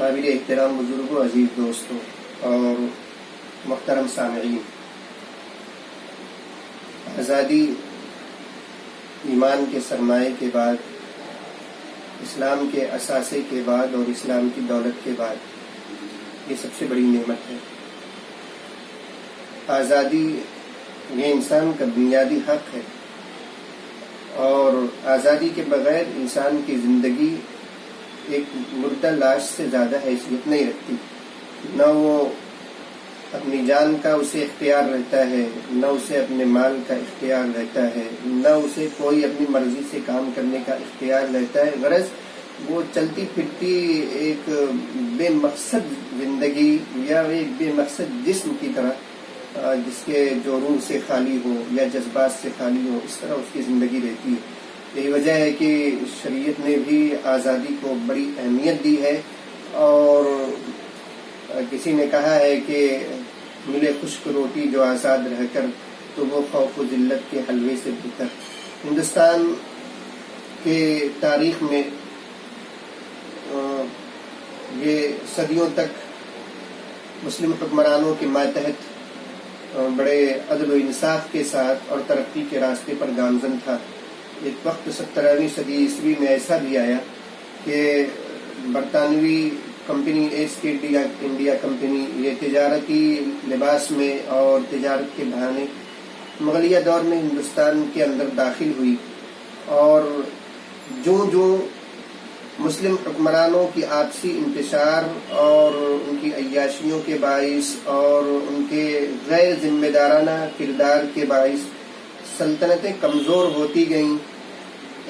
قابل احترام بزرگوں، عزیز دوستوں اور محترم سامعین، آزادی ایمان کے سرمایے کے بعد، اسلام کے اثاثے کے بعد اور اسلام کی دولت کے بعد یہ سب سے بڑی نعمت ہے۔ آزادی یہ انسان کا بنیادی حق ہے، اور آزادی کے بغیر انسان کی زندگی ایک مردہ لاش سے زیادہ حیثیت نہیں رکھتی۔ نہ وہ اپنی جان کا اسے اختیار رہتا ہے، نہ اسے اپنے مال کا اختیار رہتا ہے، نہ اسے کوئی اپنی مرضی سے کام کرنے کا اختیار رہتا ہے۔ غرض وہ چلتی پھرتی ایک بے مقصد زندگی یا ایک بے مقصد جسم کی طرح، جس کے جو روح سے خالی ہو یا جذبات سے خالی ہو، اس طرح اس کی زندگی رہتی ہے۔ یہی وجہ ہے کہ شریعت نے بھی آزادی کو بڑی اہمیت دی ہے، اور کسی نے کہا ہے کہ ملے خشک روٹی جو آزاد رہ کر، تو وہ خوف و ذلت کے حلوے سے بہتر۔ ہندوستان کے تاریخ میں یہ صدیوں تک مسلم حکمرانوں کے ماتحت بڑے عدل و انصاف کے ساتھ اور ترقی کے راستے پر گامزن تھا۔ ایک وقت 17ویں صدی عیسوی میں ایسا بھی آیا کہ برطانوی کمپنی ایسٹ انڈیا کمپنی یہ تجارتی لباس میں اور تجارت کے بہانے مغلیہ دور میں ہندوستان کے اندر داخل ہوئی، اور جو مسلم حکمرانوں کی آپسی انتشار اور ان کی عیاشیوں کے باعث اور ان کے غیر ذمہ دارانہ کردار کے باعث سلطنتیں کمزور ہوتی گئیں،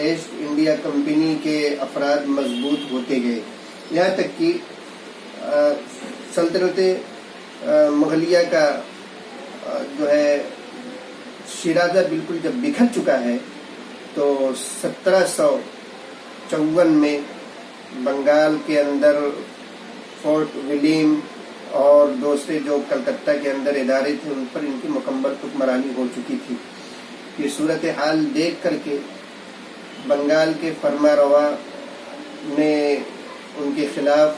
ایسٹ انڈیا کمپنی کے افراد مضبوط ہوتے گئے، یہاں تک کہ سلطنت مغلیہ کا جو ہے شیرازہ بالکل جب بکھر چکا ہے، تو 1754 میں بنگال کے اندر فورٹ ولیم اور دوسرے جو کلکتہ کے اندر ادارے تھے، ان پر ان کی مکمل حکمرانی ہو چکی تھی۔ یہ صورتحال دیکھ کر کے بنگال کے فرما روا نے ان کے خلاف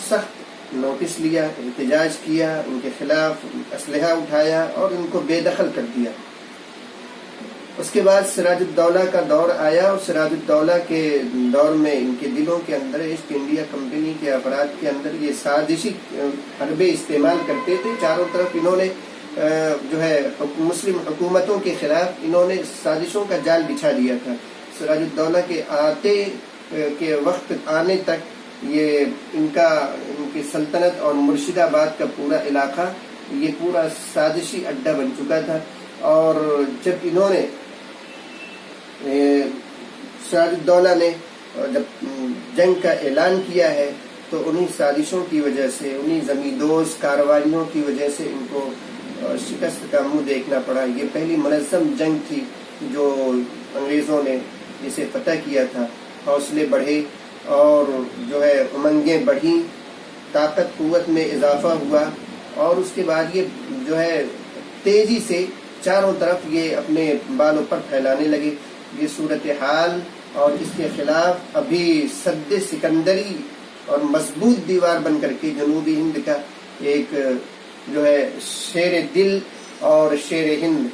سخت نوٹس لیا، احتجاج کیا، ان کے خلاف اسلحہ اٹھایا اور ان کو بے دخل کر دیا۔ اس کے بعد سراج الدولہ کا دور آیا، اور سراج الدولہ کے دور میں ان کے دلوں کے اندر ایسٹ انڈیا کمپنی کے افراد کے اندر یہ سازشی حربے استعمال کرتے تھے۔ چاروں طرف انہوں نے جو ہے مسلم حکومتوں کے خلاف انہوں نے سازشوں کا جال بچھا دیا تھا۔ سراج الدولہ کے آتے کے وقت آنے تک یہ ان کی سلطنت اور مرشد آباد کا پورا علاقہ یہ پورا سازشی اڈا بن چکا تھا، اور جب انہوں نے سراج الدولہ نے جب جنگ کا اعلان کیا ہے، تو انہی سازشوں کی وجہ سے، انہی زمیندوز کارروائیوں کی وجہ سے ان کو شکست کا منہ دیکھنا پڑا۔ یہ پہلی منظم جنگ تھی جو انگریزوں نے جسے فتح کیا تھا۔ حوصلے بڑھے اور جو ہے امنگیں بڑھیں، طاقت قوت میں اضافہ ہوا، اور اس کے بعد یہ جو ہے تیزی سے چاروں طرف یہ اپنے بالوں پر پھیلانے لگے۔ یہ صورتحال اور اس کے خلاف ابھی سد سکندری اور مضبوط دیوار بن کر کے جنوبی ہند کا ایک جو ہے شیر دل اور شیر ہند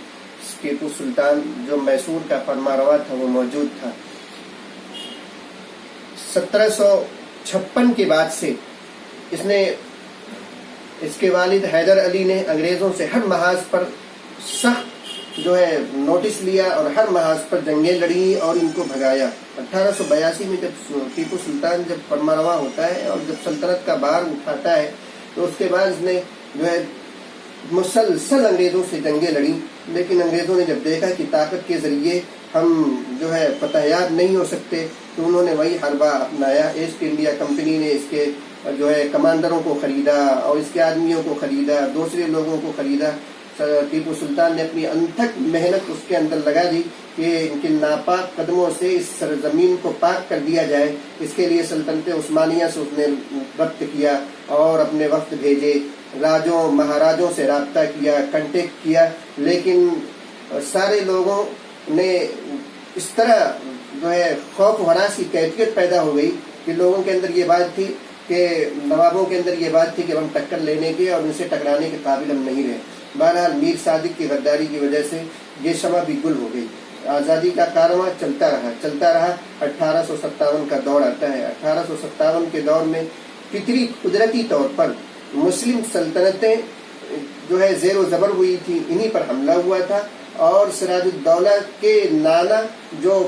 ٹیپو سلطان جو میسور کا فرما روا تھا، وہ موجود تھا۔ 1756 کے بعد سے اس کے والد حیدر علی نے انگریزوں سے ہر محاذ پر سخت جو ہے نوٹس لیا اور ہر محاذ پر جنگیں لڑی اور ان کو بھگایا۔ 1882 میں جب ٹیپو سلطان جب فرما روا ہوتا ہے اور جب سلطنت کا بار اٹھاتا ہے، تو اس کے بعد اس نے جو ہے مسلسل انگریزوں سے جنگیں لڑیں، لیکن انگریزوں نے جب دیکھا کہ طاقت کے ذریعے ہم جو ہے فتح یاب نہیں ہو سکتے، تو انہوں نے وہی حربہ اپنایا۔ ایسٹ انڈیا کمپنی نے اس کے جو ہے کمانڈروں کو خریدا اور اس کے آدمیوں کو خریدا، دوسرے لوگوں کو خریدا۔ ٹیپو سلطان نے اپنی انتھک محنت اس کے اندر لگا دی کہ ان کے ناپاک قدموں سے اس سرزمین کو پاک کر دیا جائے۔ اس کے لیے سلطنت عثمانیہ سے اس نے ربط کیا اور اپنے وفد بھیجے، راجوں مہاراجوں سے رابطہ کیا، کنٹیکٹ کیا، لیکن سارے لوگوں نے اس طرح جو ہے خوف و ہراس کی کیفیت پیدا ہو گئی کہ لوگوں کے اندر یہ بات تھی کہ نوابوں کے اندر یہ بات تھی کہ ہم ٹکر لینے کے اور ان سے ٹکرانے کے قابل ہم نہیں رہے. بہرحال میر صادق کی غداری کی وجہ سے یہ شمع بھی گل ہو گئی. آزادی کا کارواں چلتا رہا. 1857 کا دور آتا ہے. 1857 کے دور میں فطری قدرتی طور پر مسلم سلطنتیں جو ہے زیر و زبر ہوئی تھی، انہی پر حملہ ہوا تھا. اور سراج الدولہ کے نانا جو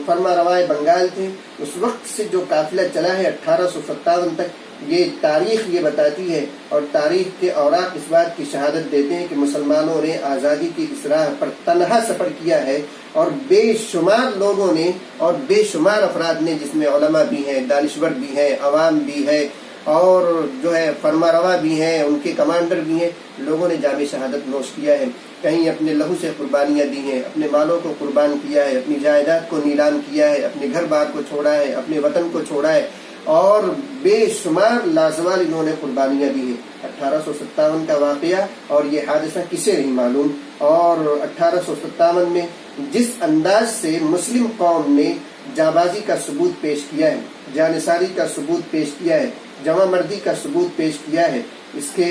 فرما روائے بنگال تھے، اس وقت سے جو قافلہ چلا ہے 1857 تک، یہ تاریخ یہ بتاتی ہے اور تاریخ کے اوراق اس بات کی شہادت دیتے ہیں کہ مسلمانوں نے آزادی کی اس راہ پر تنہا سفر کیا ہے، اور بے شمار لوگوں نے اور بے شمار افراد نے، جس میں علماء بھی ہیں، دانشور بھی ہیں، عوام بھی ہے، اور جو ہے فرما روا بھی ہیں، ان کے کمانڈر بھی ہیں، لوگوں نے جامع شہادت نوش کیا ہے. کہیں اپنے لہو سے قربانیاں دی ہیں، اپنے مالوں کو قربان کیا ہے، اپنی جائیداد کو نیلام کیا ہے، اپنے گھر بار کو چھوڑا ہے، اپنے وطن کو چھوڑا ہے، اور بے شمار لازوال انہوں نے قربانیاں دی ہیں. 1857 کا واقعہ اور یہ حادثہ کسے نہیں معلوم. اور 1857 میں جس انداز سے مسلم قوم نے جانبازی کا ثبوت پیش کیا ہے، جانثاری کا ثبوت پیش کیا ہے، جمع مردی کا ثبوت پیش کیا ہے، اس کے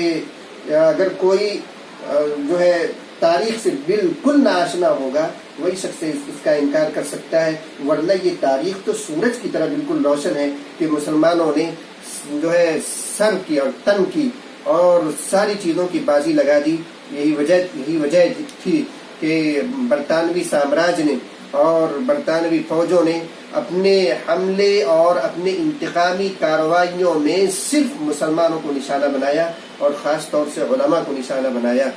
اگر کوئی جو ہے تاریخ سے بالکل ناآشنا ہوگا وہی شخص اس کا انکار کر سکتا ہے، ورنہ یہ تاریخ تو سورج کی طرح بالکل روشن ہے کہ مسلمانوں نے جو ہے سر کی اور تن کی اور ساری چیزوں کی بازی لگا دی. یہی وجہ تھی کہ برطانوی سامراج نے اور برطانوی فوجوں نے اپنے حملے اور اپنے انتقامی کارروائیوں میں صرف مسلمانوں کو نشانہ بنایا اور خاص طور سے علماء کو نشانہ بنایا.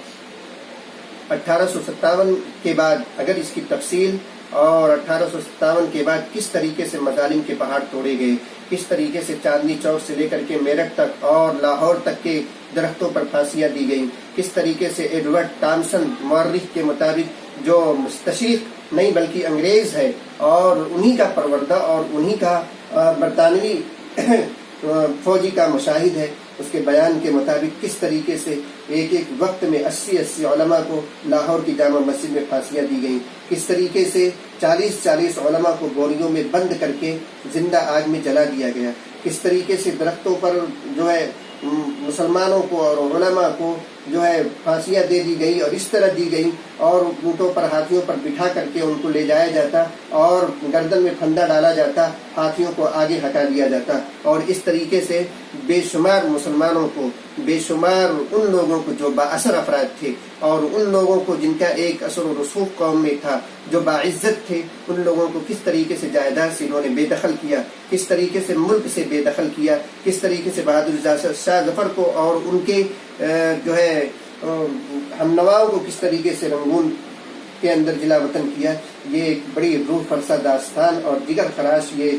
1857 کے بعد اگر اس کی تفصیل اور 1857 کے بعد کس طریقے سے مظالم کے پہاڑ توڑے گئے، کس طریقے سے چاندنی چوک سے لے کر کے میرٹھ تک اور لاہور تک کے درختوں پر پھانسیاں دی گئیں، کس طریقے سے ایڈورڈ ٹامسن مورخ کے مطابق جو مستشرق نہیں بلکہ انگریز ہے اور انہی کا پروردہ اور انہی کا برطانوی فوجی کا مشاہد ہے، اس کے بیان کے مطابق کس طریقے سے ایک وقت میں 80 علماء کو لاہور کی جامع مسجد میں پھانسیاں دی گئیں، کس طریقے سے 40 علماء کو گولیوں میں بند کر کے زندہ آگ میں جلا دیا گیا، کس طریقے سے درختوں پر جو ہے مسلمانوں کو اور علماء کو جو ہے پھانسیاں دے دی گئی اور اس طرح دی گئی، اور اونٹوں پر ہاتھیوں پر بٹھا کر کے ان کو لے جایا جاتا اور گردن میں پھندا ڈالا جاتا، ہاتھیوں کو آگے ہٹا دیا جاتا، اور اس طریقے سے بے شمار مسلمانوں کو، بے شمار ان لوگوں کو جو با اثر افراد تھے اور ان لوگوں کو جن کا ایک اثر و رسوخ قوم میں تھا، جو باعزت تھے، ان لوگوں کو کس طریقے سے جائیداد سے انہوں نے بے دخل کیا، کس طریقے سے ملک سے بے دخل کیا، کس طریقے سے بہادر شاہ ظفر کو اور ان کے جو ہے ہم نواؤں کو کس طریقے سے رنگون کے اندر جلا وطن کیا. یہ ایک بڑی روح فرسا داستان اور جگر خراش یہ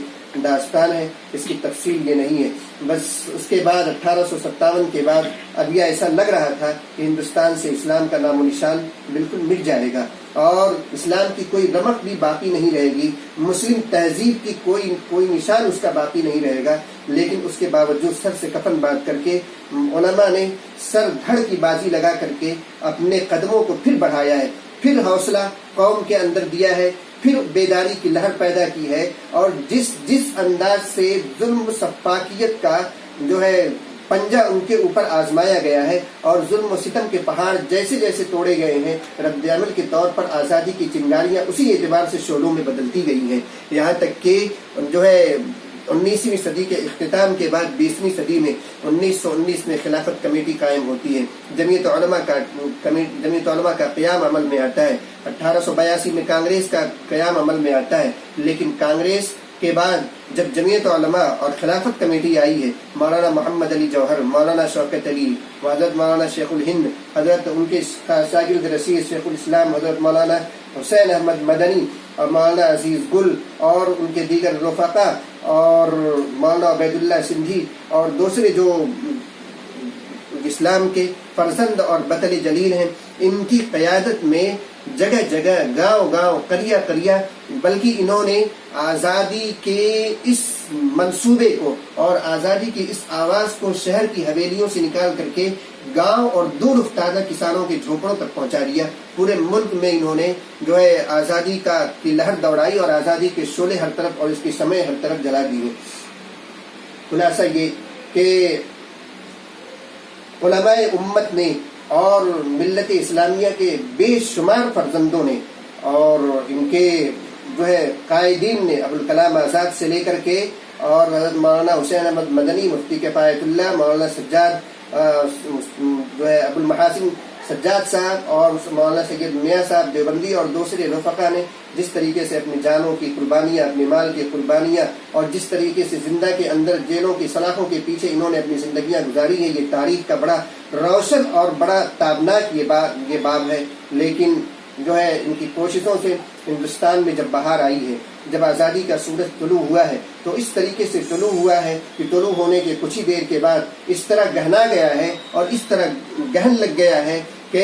داستان ہے، اس کی تفصیل یہ نہیں ہے. بس اس کے بعد 1857 کے بعد اب یہ ایسا لگ رہا تھا کہ ہندوستان سے اسلام کا نام و نشان بالکل مٹ جائے گا اور اسلام کی کوئی رمق بھی باقی نہیں رہے گی، مسلم تہذیب کی کوئی نشان اس کا باقی نہیں رہے گا. لیکن اس کے باوجود سر سے کفن باندھ کر کے علماء نے سر دھڑ کی بازی لگا کر کے اپنے قدموں کو پھر بڑھایا ہے، پھر حوصلہ قوم کے اندر دیا ہے، پھر بیداری کی لہر پیدا کی ہے، اور جس انداز سے ظلم سفاکیت کا جو ہے پنجہ ان کے اوپر آزمایا گیا ہے اور ظلم و ستم کے پہاڑ جیسے جیسے توڑے گئے ہیں، رد عمل کے طور پر آزادی کی چنگاریاں اسی اعتبار سے شعلوں میں بدلتی گئی ہیں، یہاں تک کہ جو ہے 19ویں صدی کے اختتام کے بعد 20ویں صدی میں 1919 میں خلافت کمیٹی قائم ہوتی ہے، جمعیت علماء کا قیام عمل میں آتا ہے، 1882 میں کانگریس کا قیام عمل میں آتا ہے. لیکن کانگریس کے بعد جب جمعیت علماء اور خلافت کمیٹی آئی ہے، مولانا محمد علی جوہر، مولانا شوکت علی، حضرت مولانا شیخ الہند، حضرت ان کے شاگرد رشید شیخ الاسلام حضرت مولانا حسین احمد مدنی اور مولانا عزیز گل اور ان کے دیگر رفقا اور مولانا عبید اللہ سندھی اور دوسرے جو اسلام کے فرزند اور بطل جلیل ہیں، ان کی قیادت میں جگہ جگہ، گاؤں گاؤں، قریہ قریہ، بلکہ انہوں نے آزادی کے اس منصوبے کو اور آزادی کی اس آواز کو شہر کی حویلیوں سے نکال کر کے گاؤں اور دور افتادہ کسانوں کے جھونپڑوں تک پہنچا دیا. پورے ملک میں انہوں نے جو ہے آزادی کی لہر دوڑائی اور آزادی کے شعلے ہر طرف اور اس کی شمع ہر طرف جلا دی ہے. خلاصہ یہ کہ علماء امت نے اور ملت اسلامیہ کے بے شمار فرزندوں نے اور ان کے جو ہے قائدین نے، ابوالکلام آزاد سے لے کر کے اور حضرت مولانا حسین احمد مدنی، مفتی کفایت اللہ، مولانا سجاد جو ہے ابوالمحاسن سجاد صاحب اور مولانا سید میاں صاحب دیوبندی اور دوسرے رفقا نے جس طریقے سے اپنی جانوں کی قربانیاں، اپنے مال کی قربانیاں اور جس طریقے سے زندہ کے اندر جیلوں کی سلاخوں کے پیچھے انہوں نے اپنی زندگیاں گزاری ہیں، یہ تاریخ کا بڑا روشن اور بڑا تابناک یہ باب ہے۔ لیکن جو ہے ان کی کوششوں سے ہندوستان میں جب بہار آئی ہے، جب آزادی کا سورج طلوع ہوا ہے تو اس طریقے سے طلوع ہوا ہے کہ طلوع ہونے کے کچھ ہی دیر کے بعد اس طرح گہنا گیا ہے اور اس طرح گہن لگ گیا ہے کہ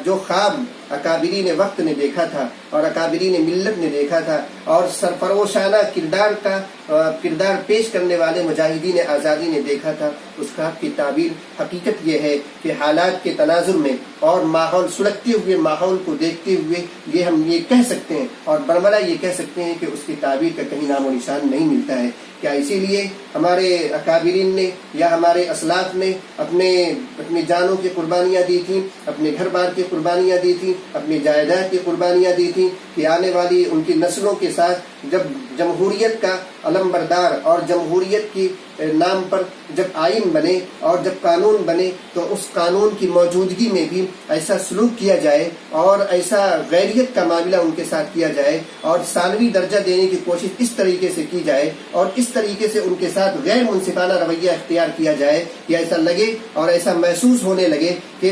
جو خواب اکابرین وقت نے دیکھا تھا اور اکابرین ملت نے دیکھا تھا اور سرفروشانہ کردار پیش کرنے والے مجاہدین آزادی نے دیکھا تھا، اس خواب کی تعبیر حقیقت یہ ہے کہ حالات کے تناظر میں اور ماحول سلگتے ہوئے ماحول کو دیکھتے ہوئے یہ ہم یہ کہہ سکتے ہیں اور برملا یہ کہہ سکتے ہیں کہ اس کی تعبیر کا کہیں نام و نشان نہیں ملتا ہے۔ کیا اسی لیے ہمارے اکابرین نے یا ہمارے اسلاف نے اپنی جانوں کی قربانیاں دی تھیں، اپنے گھر بار کی قربانیاں دی تھیں، اپنی جائیداد کی قربانیاں دی تھیں کہ آنے والی ان کی نسلوں کے ساتھ جب جمہوریت کا علم بردار اور جمہوریت کی نام پر جب آئین بنے اور جب قانون بنے تو اس قانون کی موجودگی میں بھی ایسا سلوک کیا جائے اور ایسا غیریت کا معاملہ ان کے ساتھ کیا جائے اور ثانوی درجہ دینے کی کوشش اس طریقے سے کی جائے اور اس طریقے سے ان کے ساتھ غیر منصفانہ رویہ اختیار کیا جائے کہ ایسا لگے اور ایسا محسوس ہونے لگے کہ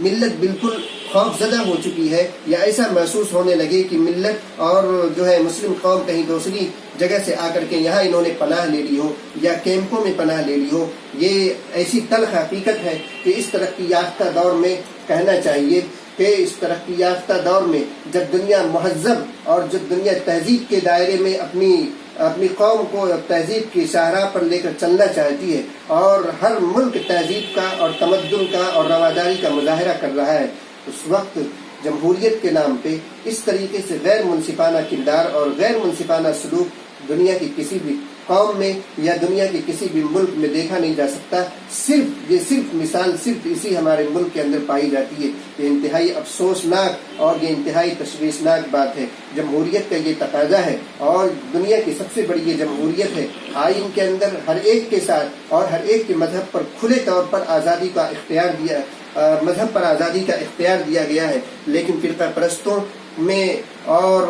ملت بالکل خوف زدہ ہو چکی ہے، یا ایسا محسوس ہونے لگے کہ ملت اور جو ہے مسلم قوم کہیں دوسری جگہ سے آ کر کے یہاں انہوں نے پناہ لے لی ہو یا کیمپوں میں پناہ لے لی ہو۔ یہ ایسی تلخ حقیقت ہے کہ اس ترقی یافتہ دور میں کہنا چاہیے کہ اس ترقی یافتہ دور میں جب دنیا مہذب اور جب دنیا تہذیب کے دائرے میں اپنی قوم کو تہذیب کی شاہراہ پر لے کر چلنا چاہتی ہے اور ہر ملک تہذیب کا اور تمدن کا اور رواداری کا مظاہرہ کر رہا ہے، اس وقت جمہوریت کے نام پہ اس طریقے سے غیر منصفانہ کردار اور غیر منصفانہ سلوک دنیا کی کسی بھی قوم میں یا دنیا کے کسی بھی ملک میں دیکھا نہیں جا سکتا۔ صرف مثال اسی ہمارے ملک کے اندر پائی جاتی ہے۔ یہ انتہائی افسوسناک اور یہ انتہائی تشویشناک بات ہے۔ جمہوریت کا یہ تقاضا ہے اور دنیا کی سب سے بڑی یہ جمہوریت ہے۔ آئین کے اندر ہر ایک کے ساتھ اور ہر ایک کے مذہب پر کھلے طور پر آزادی کا اختیار دیا گیا ہے، لیکن فرقہ پرستوں میں اور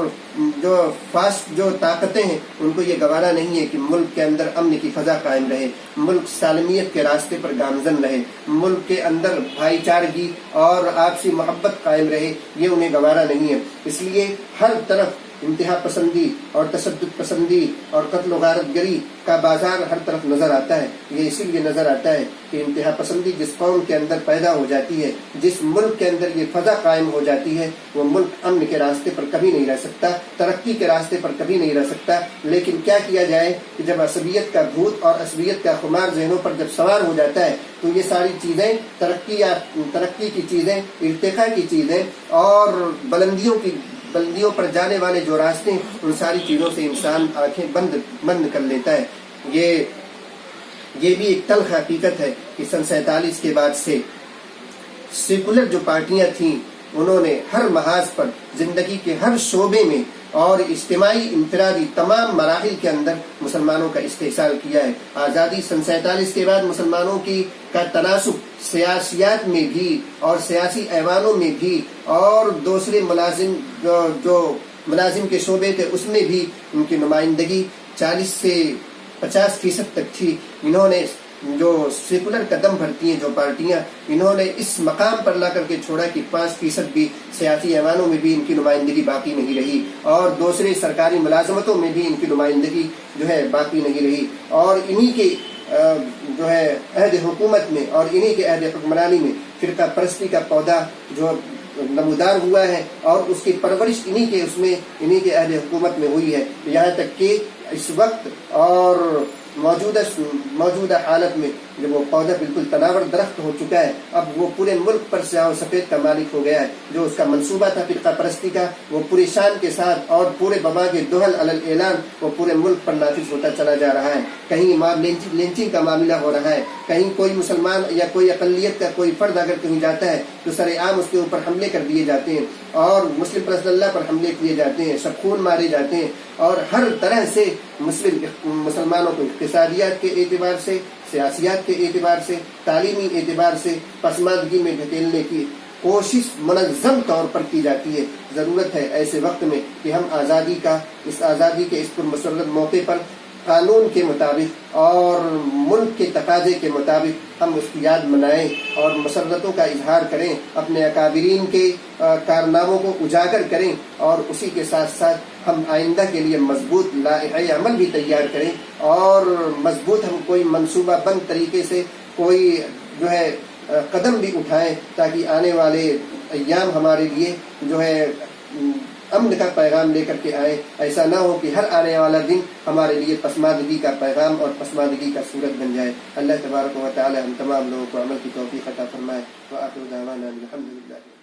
جو طاقتیں ہیں ان کو یہ گوارا نہیں ہے کہ ملک کے اندر امن کی فضا قائم رہے، ملک سالمیت کے راستے پر گامزن رہے، ملک کے اندر بھائی چارگی اور آپسی محبت قائم رہے، یہ انہیں گوارا نہیں ہے۔ اس لیے ہر طرف انتہا پسندی اور تشدد پسندی اور قتل و غارت گری کا بازار ہر طرف نظر آتا ہے۔ یہ اسی لیے نظر آتا ہے کہ انتہا پسندی جس قوم کے اندر پیدا ہو جاتی ہے، جس ملک کے اندر یہ فضا قائم ہو جاتی ہے، وہ ملک امن کے راستے پر کبھی نہیں رہ سکتا، ترقی کے راستے پر کبھی نہیں رہ سکتا۔ لیکن کیا کیا جائے کہ جب عصبیت کا بھوت اور عصبیت کا خمار ذہنوں پر جب سوار ہو جاتا ہے تو یہ ساری چیزیں ترقی کی چیزیں، ارتقاء کی چیزیں اور بلندیوں پر جانے والے جو راستے ہیں ان ساری چیزوں سے انسان آنکھیں بند کر لیتا ہے۔ یہ بھی ایک تلخ حقیقت ہے کہ سن 47 کے بعد سے سیکولر جو پارٹیاں تھیں انہوں نے ہر محاذ پر زندگی کے ہر شعبے میں اور اجتماعی انفرادی تمام مراحل کے اندر مسلمانوں کا استحصال کیا ہے۔ آزادی سن 47 کے بعد مسلمانوں کا تناسب سیاسیات میں بھی اور سیاسی ایوانوں میں بھی اور دوسرے ملازم کے شعبے تھے اس میں بھی ان کی نمائندگی 40 سے 50% تک تھی۔ انہوں نے جو سیکولر قدم بھرتی ہیں جو پارٹیاں، انہوں نے اس مقام پر لا کر کے چھوڑا کہ 5% بھی سیاسی ایوانوں میں بھی ان کی نمائندگی باقی نہیں رہی اور دوسرے سرکاری ملازمتوں میں بھی ان کی نمائندگی جو ہے باقی نہیں رہی، اور انہی کے جو ہے عہد حکومت میں اور انہی کے عہد حکمرانی میں فرقہ پرستی کا پودا جو نمودار ہوا ہے اور اس کی پرورش انہی کے عہد حکومت میں ہوئی ہے، یہاں تک کہ اس وقت اور موجودہ حالت میں جب وہ پودا بالکل تناور درخت ہو چکا ہے، اب وہ پورے ملک پر سیاہ و سفید کا مالک ہو گیا ہے، جو اس کا منصوبہ تھا فرقہ پرستی کا، وہ پوری شان کے ساتھ اور پورے بابا کے دوہل علی الاعلان وہ پورے ملک پر نافذ ہوتا چلا جا رہا ہے۔ کہیں لنچنگ کا معاملہ ہو رہا ہے، کہیں کوئی مسلمان یا کوئی اقلیت کا کوئی فرد اگر کہیں جاتا ہے تو سر عام اس کے اوپر حملے کر دیے جاتے ہیں، اور مسلم پرسنل اللہ پر حملے کیے جاتے ہیں، سب خون مارے جاتے ہیں، اور ہر طرح سے مسلمانوں کو اقتصادیات کے اعتبار سے، سیاسیات کے اعتبار سے، تعلیمی اعتبار سے پسماندگی میں دھکیلنے کی کوشش منظم طور پر کی جاتی ہے۔ ضرورت ہے ایسے وقت میں کہ ہم اس آزادی کے اس پرمسرت موقع پر قانون کے مطابق اور ملک کے تقاضے کے مطابق ہم اس کی یاد منائیں اور مسرتوں کا اظہار کریں، اپنے اکابرین کے کارناموں کو اجاگر کریں، اور اسی کے ساتھ ساتھ ہم آئندہ کے لیے مضبوط لائحہ عمل بھی تیار کریں، اور مضبوط ہم کوئی منصوبہ بند طریقے سے کوئی جو ہے قدم بھی اٹھائیں، تاکہ آنے والے ایام ہمارے لیے جو ہے امن کا پیغام لے کر کے آئے۔ ایسا نہ ہو کہ ہر آنے والا دن ہمارے لیے پسماندگی کا پیغام اور پسماندگی کا صورت بن جائے۔ اللہ تبارک و تعالی ہم تمام لوگوں کو عمل کی توفیق عطا فرمائے۔ وآخر دعوانا الحمدللہ۔